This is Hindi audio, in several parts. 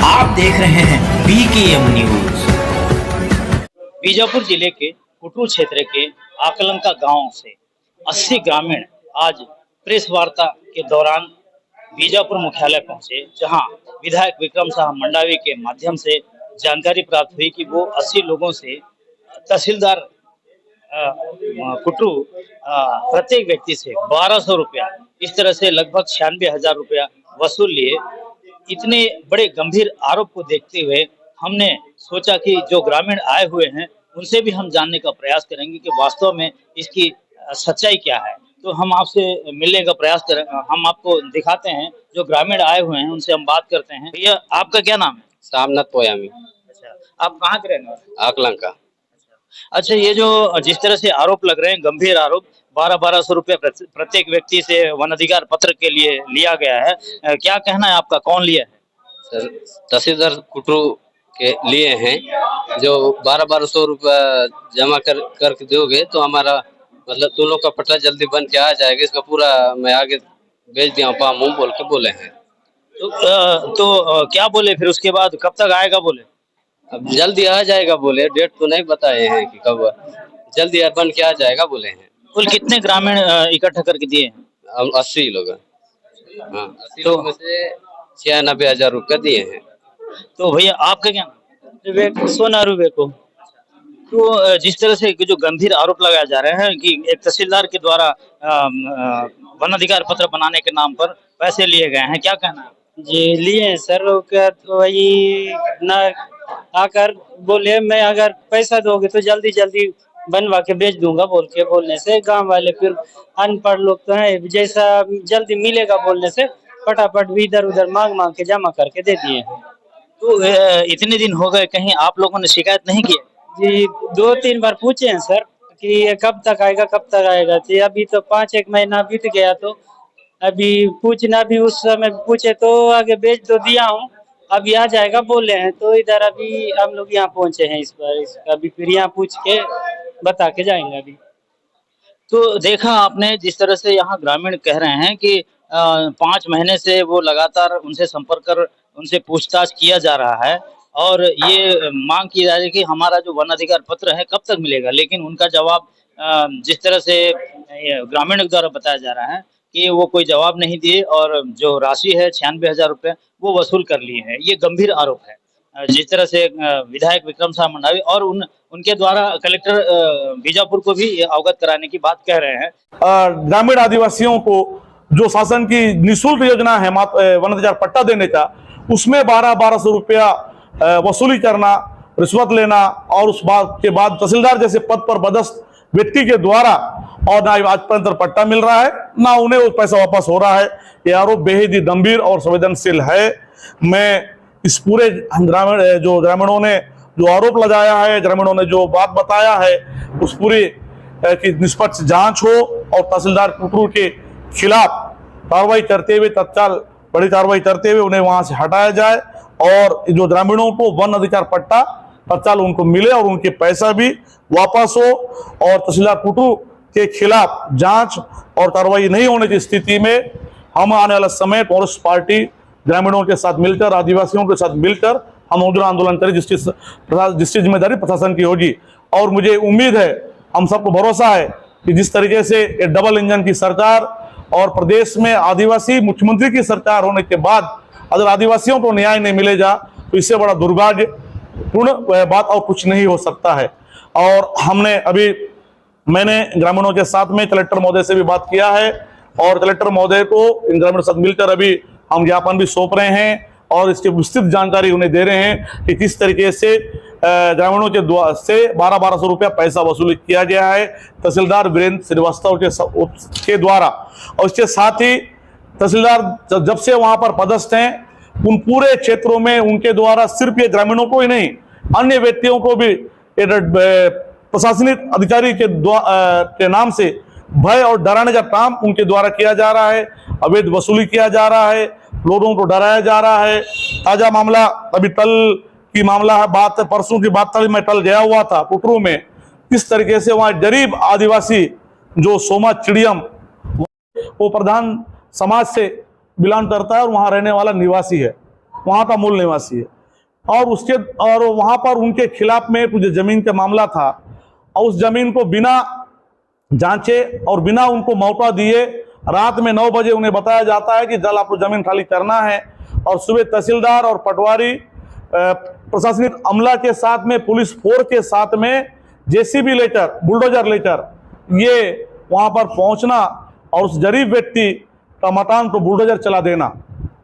आप देख रहे हैं BKM न्यूज। बीजापुर जिले के कुटरू क्षेत्र के आकलंका गांव से 80 ग्रामीण आज प्रेस वार्ता के दौरान बीजापुर मुख्यालय पहुंचे, जहां विधायक विक्रम साह मंडावी के माध्यम से जानकारी प्राप्त हुई कि वो 80 लोगों से तहसीलदार कुटरू प्रत्येक व्यक्ति से 1200 रुपया, इस तरह से लगभग 96,000 रुपया वसूल लिए। इतने बड़े गंभीर आरोप को देखते हुए हमने सोचा कि जो ग्रामीण आए हुए हैं उनसे भी हम जानने का प्रयास करेंगे कि वास्तव में इसकी सच्चाई क्या है। तो हम आपसे मिलने का प्रयास करें, हम आपको दिखाते हैं जो ग्रामीण आए हुए हैं, उनसे हम बात करते हैं। भैया, आपका क्या नाम है? सामनाथ पोयामी। अच्छा, आप कहाँ के रहने वाले? आकलंका। अच्छा, ये जो जिस तरह से आरोप लग रहे हैं, गंभीर आरोप, 1200 रुपये प्रत्येक व्यक्ति से वन अधिकार पत्र के लिए लिया गया है, क्या कहना है आपका? कौन लिया है? सर, तहसीलदार कुटरू के लिए हैं, जो 1200 रुपया जमा करके दोगे तो हमारा मतलब तुम लोग का पट्टा जल्दी बन के आ जाएगा, इसका पूरा मैं आगे भेज दिया मुंह बोल के बोले हैं। तो क्या बोले फिर उसके बाद? कब तक आएगा बोले? अब जल्दी आ जाएगा बोले, डेट तो नहीं बताए हैं कि कब, जल्दी बन के आ जाएगा बोले हैं। कुल कितने ग्रामीण इकट्ठा करके दिए हैं? हम 80 लोग हैं। हाँ, 80 लोग में से 96,000 रुपया दिए हैं। तो भैया, आपका क्या नाम? विवेक, सोनारू बेको। तो जिस तरह से जो गंभीर आरोप लगाए जा रहे हैं कि एक तहसीलदार के द्वारा वन अधिकार पत्र बनाने के नाम पर पैसे लिए गए हैं, क्या कहना है? जी लिए हैं सर, क्या तो वही ना आकर बोले मैं अगर पैसा दोगे तो जल्दी जल्दी बनवा के भेज दूंगा बोल के बोलने से गांव वाले फिर अनपढ़ लोग तो हैं, जैसा जल्दी मिलेगा बोलने से फटाफट भी इधर उधर मांग मांग के जमा करके दे दिए। तो इतने दिन हो गए, कहीं आप लोगों ने शिकायत नहीं की? जी 2-3 बार पूछे हैं सर कि ये कब तक आएगा कब तक आएगा। जी अभी तो 5-1 महीना बीत गया, तो अभी पूछना भी उस समय पूछे तो आगे भेज तो दिया हूँ, अभी आ जाएगा बोले हैं। तो इधर अभी हम लोग यहाँ पहुँचे हैं इस बार, अभी फिर यहाँ पूछ के बता के जाएंगे अभी। तो देखा आपने जिस तरह से यहाँ ग्रामीण कह रहे हैं कि 5 महीने से वो लगातार उनसे संपर्क कर उनसे पूछताछ किया जा रहा है और ये मांग की जा रही है कि हमारा जो वन अधिकार पत्र है कब तक मिलेगा, लेकिन उनका जवाब जिस तरह से ग्रामीण के द्वारा बताया जा रहा है कि वो कोई जवाब नहीं दिए और जो राशि है 96,000 रुपये वो वसूल कर लिए हैं। ये गंभीर आरोप है। जिस तरह से विधायक विक्रम साह मंडावी और उनके द्वारा कलेक्टर बीजापुर को भी अवगत कराने की बात कह रहे हैं। ग्रामीण आदिवासियों को जो शासन की निःशुल्क योजना है वन अधिकार पट्टा देने का, उसमें 1200 रुपया वसूली करना, रिश्वत लेना और उस बात के बाद तहसीलदार जैसे पद पर पदस्थ व्यक्ति के द्वारा और ना आज पर्यंत पट्टा मिल रहा है ना उन्हें वो पैसा वापस हो रहा है। ये आरोप बेहद ही गंभीर और संवेदनशील है। मैं इस पूरे ग्रामीणों ने जो आरोप लगाया है, ग्रामीणों ने जो बात बताया है, उस पूरी की निष्पक्ष जांच हो और तहसीलदार कुटरू के खिलाफ कार्रवाई करते हुए, तत्काल बड़ी कार्रवाई करते हुए उन्हें वहां से हटाया जाए और जो ग्रामीणों को वन अधिकार पट्टा तत्काल उनको मिले और उनके पैसा भी वापस हो। और तहसीलदार कुटरू के खिलाफ जांच और कार्रवाई नहीं होने की स्थिति में हम आने वाला समय कांग्रेस पार्टी ग्रामीणों के साथ मिलकर, आदिवासियों के साथ मिलकर हम उग्र आंदोलन करें, जिसकी जिम्मेदारी प्रशासन की होगी। और मुझे उम्मीद है, हम सबको भरोसा है कि जिस तरीके से ये डबल इंजन की सरकार और प्रदेश में आदिवासी मुख्यमंत्री की सरकार होने के बाद अगर आदिवासियों को न्याय नहीं मिलेगा तो इससे बड़ा दुर्भाग्यपूर्ण बात और कुछ नहीं हो सकता है। और मैंने ग्रामीणों के साथ में कलेक्टर महोदय से भी बात किया है और कलेक्टर महोदय को इन ग्रामीणों के साथ मिलकर अभी हम ज्ञापन भी सौंप रहे हैं और इसकी विस्तृत जानकारी उन्हें दे रहे हैं कि किस तरीके से ग्रामीणों के द्वारा से 1200 रुपया पैसा वसूल किया गया है तहसीलदार वीरेंद्र श्रीवास्तव के द्वारा। और इसके साथ ही तहसीलदार जब से वहां पर पदस्थ हैं, उन पूरे क्षेत्रों में उनके द्वारा सिर्फ ये ग्रामीणों को ही नहीं, अन्य व्यक्तियों को भी प्रशासनिक अधिकारी के नाम से भय और डराने का काम उनके द्वारा किया जा रहा है। अवैध वसूली किया जा रहा है, लोगों को डराया जा रहा है। ताजा मामला अभी टल की मामला है, बात परसों की बात मैं टल गया हुआ था कुटरू में। किस तरीके से वहाँ गरीब आदिवासी जो सोमा चिड़ियम, वो प्रधान समाज से बिलोंग करता है और वहाँ रहने वाला निवासी है, वहाँ का मूल निवासी है। और वहां पर उनके खिलाफ में कुछ जमीन का मामला था और उस जमीन को बिना जांचे और बिना उनको मौका दिए रात में 9 बजे उन्हें बताया जाता है कि जल आपको जमीन खाली करना है और सुबह तहसीलदार और पटवारी प्रशासनिक अमला के साथ में पुलिस फोर्स के साथ में जेसीबी लेकर बुलडोजर लेकर ये वहां पर पहुंचना और उस गरीब व्यक्ति का मकान को बुलडोजर चला देना।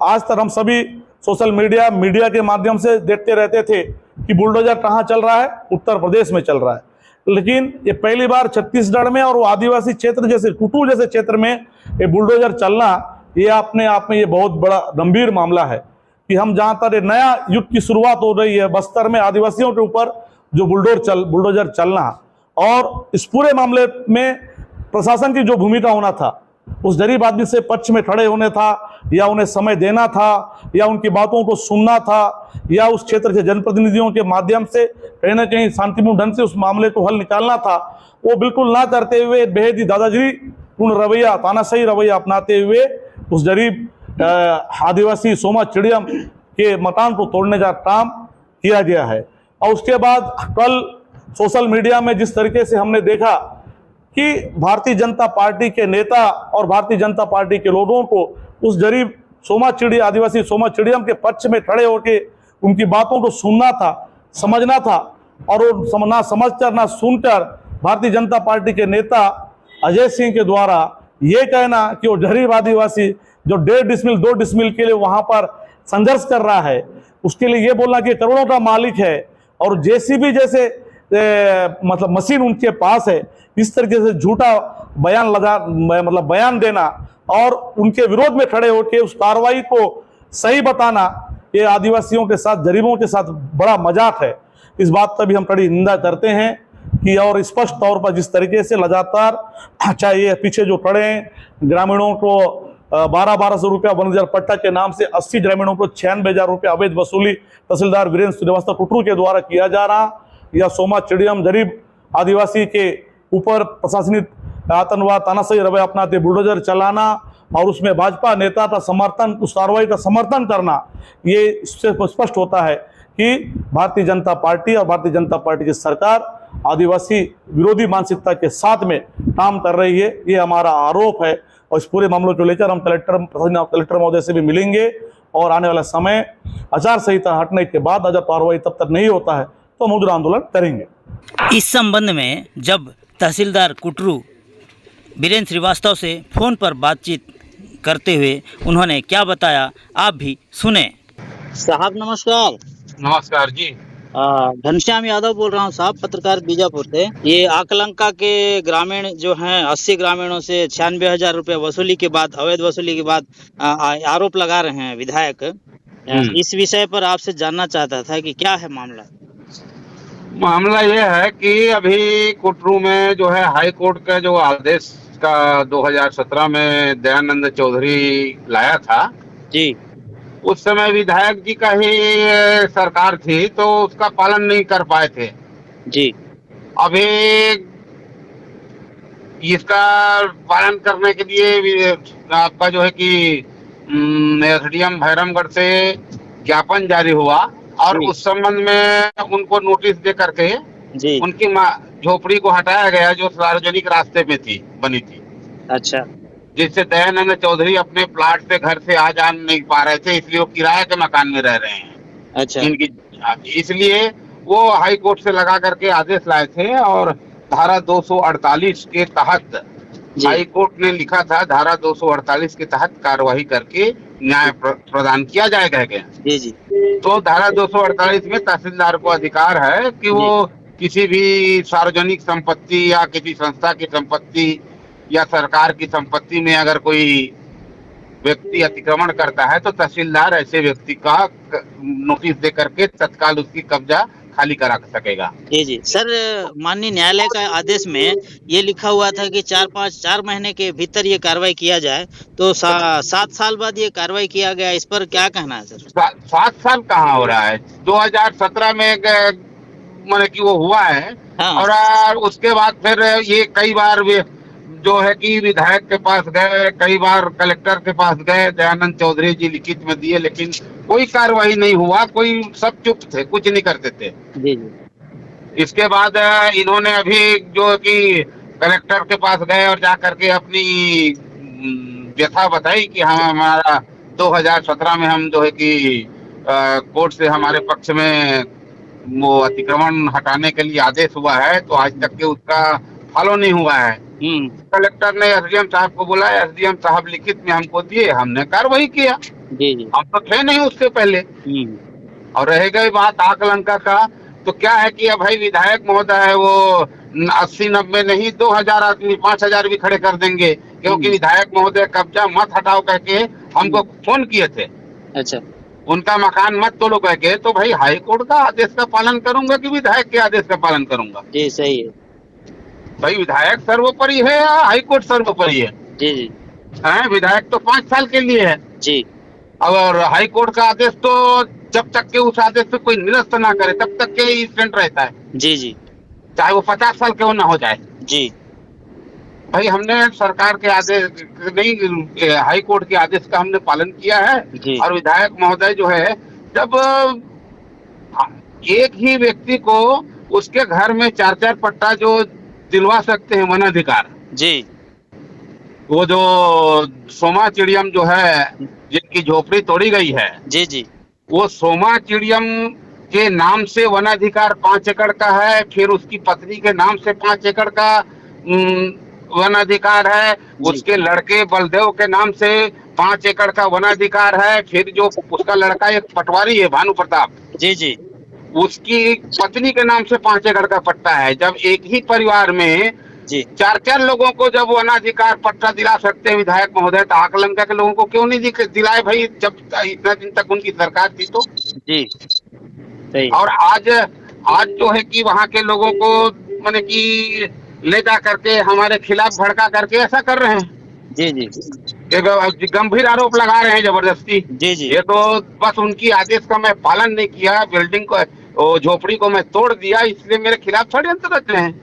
आज तक हम सभी सोशल मीडिया के माध्यम से देखते रहते थे कि बुलडोजर कहाँ चल रहा है, उत्तर प्रदेश में चल रहा है, लेकिन ये पहली बार छत्तीसगढ़ में और वो आदिवासी क्षेत्र जैसे कुटू जैसे क्षेत्र में ये बुलडोजर चलना, ये अपने आप में ये बहुत बड़ा गंभीर मामला है कि हम जहाँ पर ये नया युग की शुरुआत हो रही है बस्तर में आदिवासियों के ऊपर जो बुलडोजर चलना। और इस पूरे मामले में प्रशासन की जो भूमिका होना था, उस गरीब आदमी से पक्ष में खड़े होने था या उन्हें समय देना था या उनकी बातों को सुनना था या उस क्षेत्र के जनप्रतिनिधियों के माध्यम से कहीं ना कहीं शांतिपूर्ण ढंग से उस मामले को हल निकालना था, वो बिल्कुल ना करते हुए बेहद ही दादागिरी पूर्ण रवैया, तानाशाही रवैया अपनाते हुए उस गरीब आदिवासी सोमा चिड़ियम के मकान को तोड़ने का काम किया गया है। और उसके बाद कल सोशल मीडिया में जिस तरीके से हमने देखा कि भारतीय जनता पार्टी के नेता और भारतीय जनता पार्टी के लोगों को उस गरीब आदिवासी सोमा चिड़ियम के पक्ष में खड़े होकर उनकी बातों को सुनना था, समझना था और वो ना समझकर ना सुनकर भारतीय जनता पार्टी के नेता अजय सिंह के द्वारा ये कहना कि वो गरीब आदिवासी जो 1.5 डिसमिल 2 डिसमिल के लिए वहां पर संघर्ष कर रहा है, उसके लिए ये बोलना कि करोड़ों का मालिक है और जेसीबी जैसे मतलब मशीन उनके पास है, इस तरीके से झूठा बयान देना और उनके विरोध में खड़े होकर उस कार्रवाई को सही बताना, ये आदिवासियों के साथ, गरीबों के साथ बड़ा मजाक है। इस बात का भी हम कड़ी निंदा करते हैं कि और स्पष्ट तौर पर जिस तरीके से लगातार चाहे ये पीछे जो खड़े हैं ग्रामीणों को 1200 रुपया वन विहार पट्टा के नाम से 80 ग्रामीणों को 96,000 रुपया अवैध वसूली तहसीलदार वीरेंद्र श्रीवास्तव कुटरू के द्वारा किया जा रहा, या सोमा चिड़ियम गरीब आदिवासी के ऊपर प्रशासनिक आतंकवाद तानाशाही रवैया अपनाते बुलडोजर चलाना और उसमें भाजपा नेता का समर्थन, उस कार्रवाई का समर्थन करना, ये इससे स्पष्ट होता है कि भारतीय जनता पार्टी और भारतीय जनता पार्टी की सरकार आदिवासी विरोधी मानसिकता के साथ में काम कर रही है, ये हमारा आरोप है। और इस पूरे मामलों को लेकर हम कलेक्टर महोदय से भी मिलेंगे और आने वाला समय आचार संहिता हटने के बाद अगर कार्रवाई तब तक नहीं होता है तो हम उग्र आंदोलन करेंगे। इस संबंध में जब तहसीलदार कुटरू वीरेंद्र श्रीवास्तव से फोन पर बातचीत करते हुए उन्होंने क्या बताया, आप भी सुने। साहब नमस्कार। नमस्कार जी। घनश्याम यादव बोल रहा हूँ साहब, पत्रकार बीजापुर से। ये आकलंका के ग्रामीण जो हैं 80 ग्रामीणों से 96,000 रुपये वसूली के बाद, अवैध वसूली के बाद आरोप लगा रहे हैं विधायक। इस विषय पर आपसे जानना चाहता था कि क्या है मामला। मामला ये है कि अभी कुटरू में जो है हाई कोर्ट का जो आदेश का 2017 में दयानंद चौधरी लाया था जी, उस समय विधायक जी का ही सरकार थी तो उसका पालन नहीं कर पाए थे जी। अभी इसका पालन करने के लिए आपका जो है कि एसडीएम भैरमगढ़ से ज्ञापन जारी हुआ और उस संबंध में उनको नोटिस दे करके जी उनकी झोपड़ी को हटाया गया जो सार्वजनिक रास्ते में बनी थी। अच्छा। जिससे दयानंद चौधरी अपने प्लाट से घर से आ जा नहीं पा रहे थे, इसलिए वो किराए के मकान में रह रहे हैं। अच्छा। इसलिए वो हाई कोर्ट से लगा करके आदेश लाए थे और धारा 248 के तहत हाई कोर्ट ने लिखा था धारा 248 के तहत कार्यवाही करके न्याय प्रदान किया जाएगा। जी जी। तो धारा 248 में तहसीलदार को अधिकार है कि वो किसी भी सार्वजनिक संपत्ति या किसी संस्था की संपत्ति या सरकार की संपत्ति में अगर कोई व्यक्ति अतिक्रमण करता है तो तहसीलदार ऐसे व्यक्ति का नोटिस दे करके तत्काल उसकी कब्जा खाली करा सकेगा। जी जी सर, माननीय न्यायालय का आदेश में ये लिखा हुआ था कि 4 महीने के भीतर ये कार्रवाई किया जाए, तो 7 साल बाद ये कार्रवाई किया गया, इस पर क्या कहना है सर। 7 साल कहाँ हो रहा है, 2017 में माने कि वो हुआ है। हाँ। और उसके बाद फिर ये कई बार जो है कि विधायक के पास गए, कई बार कलेक्टर के पास गए, दयानंद चौधरी जी लिखित में दिए, लेकिन कोई कार्रवाई नहीं हुआ, कोई सब चुप थे, कुछ नहीं करते थे। जी जी इसके बाद इन्होंने अभी जो कि कलेक्टर के पास गए और जा करके अपनी व्यथा बताई कि हम हमारा 2017 में हम जो है कि कोर्ट से हमारे पक्ष में वो अतिक्रमण हटाने के लिए आदेश हुआ है, तो आज तक के उसका फॉलो नहीं हुआ है। कलेक्टर ने एसडीएम साहब को बोला, एसडीएम साहब लिखित में हमको दिए, हमने कार्रवाई किया। जी जी हम तो थे नहीं उससे पहले। और रह गई बात आकलंका का, तो क्या है कि अब भाई विधायक महोदय है वो 80-90 नहीं 2000 आदमी 5000 भी खड़े कर देंगे, क्योंकि विधायक महोदय कब्जा मत हटाओ कह के हमको फोन किए थे। अच्छा उनका मकान मत तोड़ो कह के, तो भाई हाई कोर्ट का आदेश का पालन करूंगा कि विधायक के आदेश का पालन करूंगा? जी सही है। भाई विधायक सर्वोपरि है या हाई कोर्ट सर्वोपरि है? जी जी विधायक तो 5 साल के लिए है जी और हाई कोर्ट का आदेश तो जब तक के उस आदेश पे कोई निरस्त ना करे तब तक के इंस्टेंट रहता है, जी जी चाहे वो 50 साल क्यों ना हो जाए। जी भाई हमने सरकार के आदेश नहीं, हाई कोर्ट के आदेश का हमने पालन किया है। जी। और विधायक महोदय जो है, जब एक ही व्यक्ति को उसके घर में 4-4 पट्टा जो दिलवा सकते हैं वन अधिकार, जी वो जो सोमा चिड़ियम जो है जिनकी झोपड़ी तोड़ी गई है, जी जी वो सोमा चिड़ियम के नाम से वन अधिकार 5 एकड़ का है, फिर उसकी पत्नी के नाम से 5 एकड़ का वन अधिकार है, उसके लड़के बलदेव के नाम से 5 एकड़ का वन अधिकार है, फिर जो उसका लड़का एक पटवारी है भानु प्रताप, जी जी उसकी पत्नी के नाम से 5 एकड़ का पट्टा है। जब एक ही परिवार में जी 4-4 लोगों को जब वनाधिकार पट्टा दिला सकते हैं विधायक महोदय, तो आकलंका के लोगों को क्यों नहीं दिलाए भाई, जब इतना दिन तक उनकी सरकार थी तो? जी सही। और आज जो है कि वहाँ के लोगों को माने कि ले जा करके हमारे खिलाफ भड़का करके ऐसा कर रहे हैं। जी जी एक गंभीर आरोप लगा रहे हैं जबरदस्ती। जी जी ये तो बस उनकी आदेश का मैं पालन नहीं किया, बिल्डिंग को झोपड़ी को मैं तोड़ दिया, इसलिए मेरे खिलाफ षड्यंत्र रच रहे हैं।